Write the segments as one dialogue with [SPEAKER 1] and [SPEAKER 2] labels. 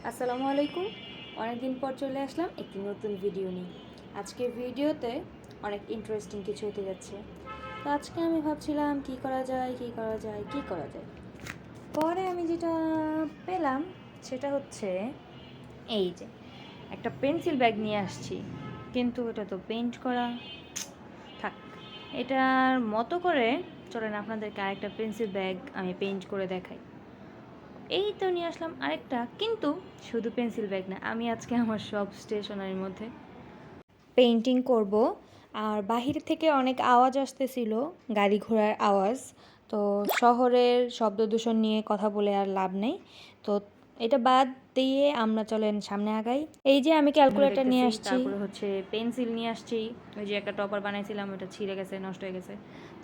[SPEAKER 1] আসসালামু আলাইকুম। অনেকদিন পর চলে আসলাম একটি নতুন ভিডিও নিয়ে। আজকের ভিডিওতে অনেক ইন্টারেস্টিং কিছু হতে যাচ্ছে। তো আজকে আমি ভাবছিলাম কি করা যায়। পরে আমি যেটা পেলাম সেটা হচ্ছে এই যে একটা পেন্সিল ব্যাগ নিয়ে আসছি, কিন্তু এটা তো পেইন্ট করা। থাক, এটার মতো করে চলেন আপনাদেরকে আরেকটা পেন্সিল ব্যাগ আমি পেইন্ট করে দেখাই। এই তো নিয়ে আসলাম আরেকটা, কিন্তু শুধু পেন্সিল ব্যাগ না, আমি আজকে আমার সব স্টেশনারির মধ্যে পেইন্টিং করব। আর বাহির থেকে অনেক আওয়াজ আসতেছিল, গাড়ি ঘোড়ার আওয়াজ। তো শহরের শব্দ দূষণ নিয়ে কথা বলে আর লাভ নেই। তো এটা বাদ দিয়ে আমরা চলেন সামনে আগাই। এই যে আমি ক্যালকুলেটর নিয়ে আসছি, তারপরে হচ্ছে পেন্সিল নিয়ে আসছি। ওই যে একটা টপার বানাইছিলাম, ওটা ছিঁড়ে গেছে, নষ্ট হয়ে গেছে।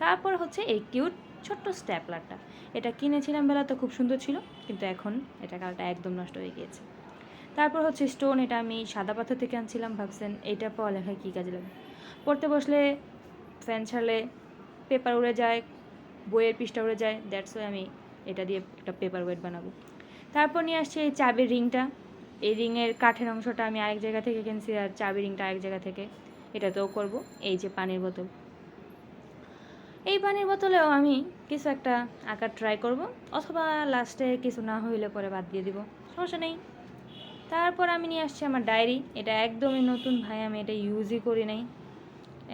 [SPEAKER 1] তারপর হচ্ছে এই কিউট ছোট্ট স্ট্যাপলারটা, এটা কিনেছিলাম বেলা তো খুব সুন্দর ছিল, কিন্তু এখন এটা কালারটা একদম নষ্ট হয়ে গিয়েছে। তারপর হচ্ছে স্টোন, এটা আমি সাদা পাথর থেকে আনছিলাম। ভাবছেন এটা পড়ালেখায় কী কাজে লাগে? পড়তে বসলে ফ্যান ছাড়লে পেপার উড়ে যায়, বইয়ের পৃষ্ঠা উড়ে যায়, দ্যাটস ওয়াই আমি এটা দিয়ে একটা পেপার ওয়েট বানাবো। তারপর নিয়ে আসছি এই চাবির রিংটা। এই রিংয়ের কাঠের অংশটা আমি আরেক জায়গা থেকে কিনছি, আর চাবি রিংটা আরেক জায়গা থেকে। এটাতেও করব। এই যে পানির বোতল, এই পানির বোতলেও আমি কিছু একটা আঁকার ট্রাই করব, অথবা লাস্টে কিছু না হইলে পরে বাদ দিয়ে দিব, সমস্যা নেই। তারপর আমি নিয়ে আসছি আমার ডায়েরি। এটা একদমই নতুন ভাই, আমি এটা ইউজই করি নাই।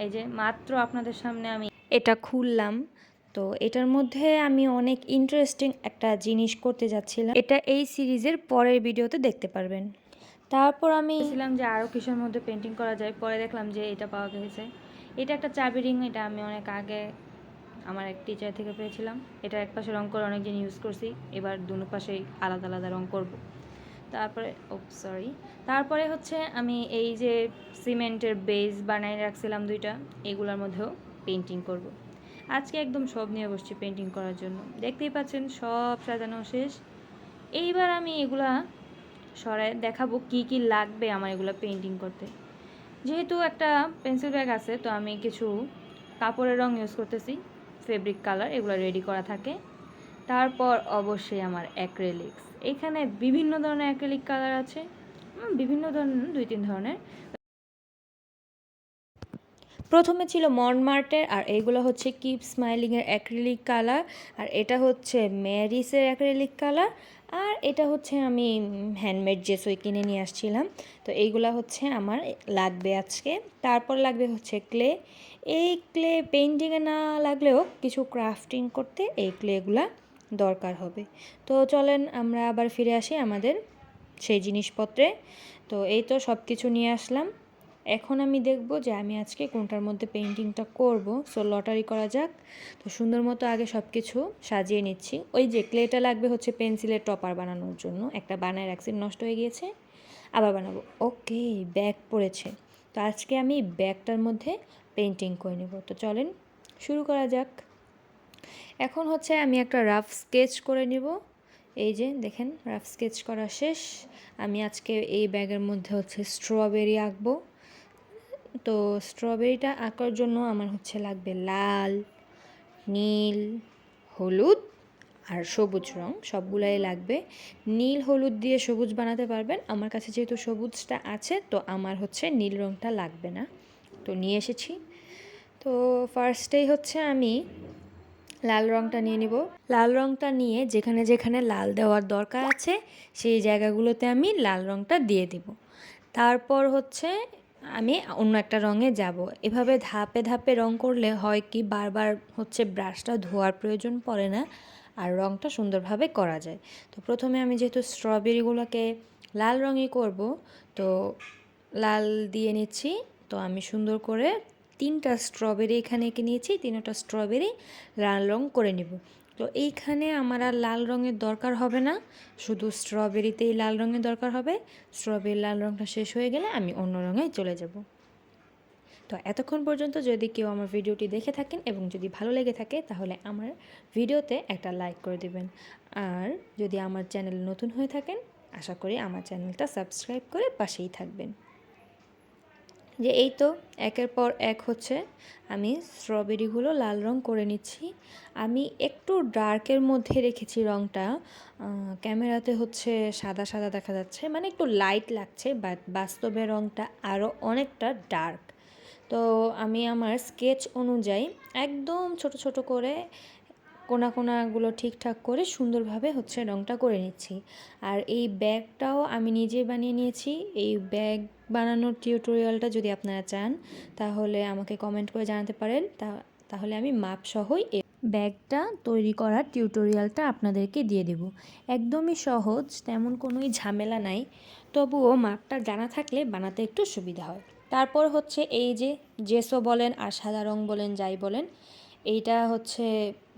[SPEAKER 1] এই যে মাত্র আপনাদের সামনে আমি এটা খুললাম। তো এটার মধ্যে আমি অনেক ইন্টারেস্টিং একটা জিনিস করতে যাচ্ছিলাম, এটা এই সিরিজের পরের ভিডিওতে দেখতে পারবেন। তারপর আমি ছিলাম যে আরও কিসের মধ্যে পেন্টিং করা যায়, পরে দেখলাম যে এটা পাওয়া গেছে। এটা একটা চাবি রিং, এটা আমি অনেক আগে আমার এক টিচার থেকে পেয়েছিলাম। এটা এক পাশে রং করে অনেক দিন ইউজ করছি, এবার দুনো পাশেই আলাদা আলাদা রং করব। তারপরে তারপরে হচ্ছে আমি এই যে সিমেন্টের বেস বানিয়ে রাখছিলাম দুইটা, এগুলোর মধ্যেও পেন্টিং করব। আজকে একদম সব নিয়ে বসছি পেন্টিং করার জন্য। দেখতেই পাচ্ছেন সব সাজানো শেষ। এইবার আমি এগুলা সরাই দেখাবো কি কি লাগবে আমার এগুলো পেন্টিং করতে। যেহেতু একটা পেন্সিল ব্যাগ আছে, তো আমি কিছু কাপড়ের রং ইউজ করতেছি, ফেব্রিক কালার, এগুলো রেডি করা থাকে। তারপর অবশ্যই আমার অ্যাক্রিলিক্স। এখানে বিভিন্ন ধরনের অ্যাক্রিলিক কালার আছে, বিভিন্ন ধরনের, 2-3 ধরনের। প্রথমে ছিল মনমার্টের, আর এইগুলো হচ্ছে কিপ স্মাইলিংয়ের অ্যাক্রিলিক কালার, আর এটা হচ্ছে ম্যারিসের অ্যাক্রিলিক কালার, আর এটা হচ্ছে আমি হ্যান্ডমেড জেসই কিনে নিয়ে আসছিলাম। তো এইগুলা হচ্ছে আমার লাগবে আজকে। তারপর লাগবে হচ্ছে ক্লে। এই ক্লে পেইন্টিংয়ে না লাগলেও কিছু ক্রাফটিং করতে এই ক্লেগুলা দরকার হবে। তো চলেন আমরা আবার ফিরে আসি আমাদের সেই জিনিসপত্রে। তো এই তো সব কিছু নিয়ে আসলাম। এখন আমি দেখব যে আমি আজকে কোনটার মধ্যে পেইন্টিংটা করব। সো লটারি করা যাক। তো সুন্দর মতো আগে সব কিছু সাজিয়ে নিচ্ছি। ওই যে ক্লেটা লাগবে হচ্ছে পেন্সিলের টপার বানানোর জন্য, একটা বানায় রাখছি, নষ্ট হয়ে গিয়েছে, আবার বানাবো। ওকে, ব্যাগ পড়েছে। তো আজকে আমি ব্যাগটার মধ্যে পেইন্টিং করে নেব। তো চলেন শুরু করা যাক। এখন হচ্ছে আমি একটা রাফ স্কেচ করে নিব। এই যে দেখেন, রাফ স্কেচ করা শেষ। আমি আজকে এই ব্যাগের মধ্যে হচ্ছে স্ট্রবেরি আঁকবো। তো স্ট্রবেরিটা আঁকার জন্য আমার হচ্ছে লাগবে লাল, নীল, হলুদ আর সবুজ রং, সবগুলাই লাগবে। নীল হলুদ দিয়ে সবুজ বানাতে পারবেন, আমার কাছে যেহেতু সবুজটা আছে তো আমার হচ্ছে নীল রংটা লাগবে না, তো নিয়ে এসেছি। তো ফার্স্টেই হচ্ছে আমি লাল রংটা নিয়ে নিব। লাল রংটা নিয়ে যেখানে যেখানে লাল দেওয়ার দরকার আছে সেই জায়গাগুলোতে আমি লাল রংটা দিয়ে দিব। তারপর হচ্ছে আমি অন্য একটা রঙে যাব। এভাবে ধাপে ধাপে রং করলে হয় কি, বারবার হচ্ছে ব্রাশটা ধোয়ার প্রয়োজন পড়ে না, আর রংটা সুন্দরভাবে করা যায়। তো প্রথমে আমি যেহেতু স্ট্রবেরিগুলোকে লাল রঙই করব, তো লাল দিয়ে নিচ্ছি। তো আমি সুন্দর করে 3টা স্ট্রবেরি এখানে এঁকে নিয়েছি, 3টা স্ট্রবেরি লাল রং করে নিব। তো এইখানে আমার আর লাল রঙের দরকার হবে না, শুধু স্ট্রবেরিতেই লাল রঙের দরকার হবে। স্ট্রবেরির লাল রঙটা শেষ হয়ে গেলে আমি অন্য রঙে চলে যাব। তো এতক্ষণ পর্যন্ত যদি কেউ আমার ভিডিওটি দেখে থাকেন এবং যদি ভালো লেগে থাকে, তাহলে আমার ভিডিওতে একটা লাইক করে দেবেন। আর যদি আমার চ্যানেল নতুন হয়ে থাকেন, আশা করি আমার চ্যানেলটা সাবস্ক্রাইব করে পাশেই থাকবেন। যে এই তো একের পর এক হচ্ছে আমি স্ট্রবেরিগুলো লাল রং করে নিচ্ছি। আমি একটু ডার্কের মধ্যে রেখেছি রংটা, ক্যামেরাতে হচ্ছে সাদা সাদা দেখা যাচ্ছে, মানে একটু লাইট লাগছে, বাট বাস্তবে রংটা আরও অনেকটা ডার্ক। তো আমি আমার স্কেচ অনুযায়ী একদম ছোট ছোট করে কোনাগুলো ঠিকঠাক করে সুন্দরভাবে হচ্ছে রংটা করে নিচ্ছি। আর এই ব্যাগটাও আমি নিজেই বানিয়ে নিয়েছি। এই ব্যাগ বানানোর টিউটোরিয়ালটা যদি আপনারা চান তাহলে আমাকে কমেন্ট করে জানাতে পারেন, তাহলে আমি মাপসহই এই ব্যাগটা তৈরি করার টিউটোরিয়ালটা আপনাদেরকে দিয়ে দেব। একদমই সহজ, তেমন কোনোই ঝামেলা নাই, তবুও মাপটা জানা থাকলে বানাতে একটু সুবিধা হয়। তারপর হচ্ছে এই যে জেসো বলেন আর সাদা রং বলেন, যাই বলেন, এইটা হচ্ছে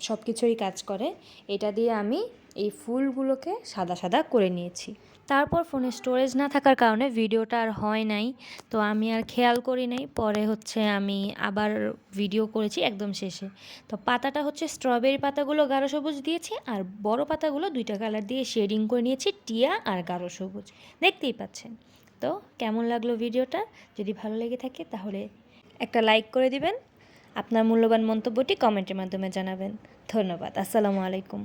[SPEAKER 1] সব কিছুরই কাজ করে। এটা দিয়ে আমি এই ফুলগুলোকে সাদা সাদা করে নিয়েছি। তারপর ফোনে স্টোরেজ না থাকার কারণে ভিডিওটা আর হয় নাই, তো আমি আর খেয়াল করি নাই। পরে হচ্ছে আমি আবার ভিডিও করেছি একদম শেষে। তো পাতাটা হচ্ছে স্ট্রবেরি পাতাগুলো গাঢ় সবুজ দিয়েছি, আর বড় পাতাগুলো দুইটা কালার দিয়ে শেডিং করে নিয়েছি, টিয়া আর গাঢ় সবুজ, দেখতেই পাচ্ছেন। তো কেমন লাগলো ভিডিওটা? যদি ভালো লেগে থাকে তাহলে একটা লাইক করে দিবেন, আপনার মূল্যবান মন্তব্যটি কমেন্টের মাধ্যমে জানাবেন। ধন্যবাদ। আসসালামু আলাইকুম।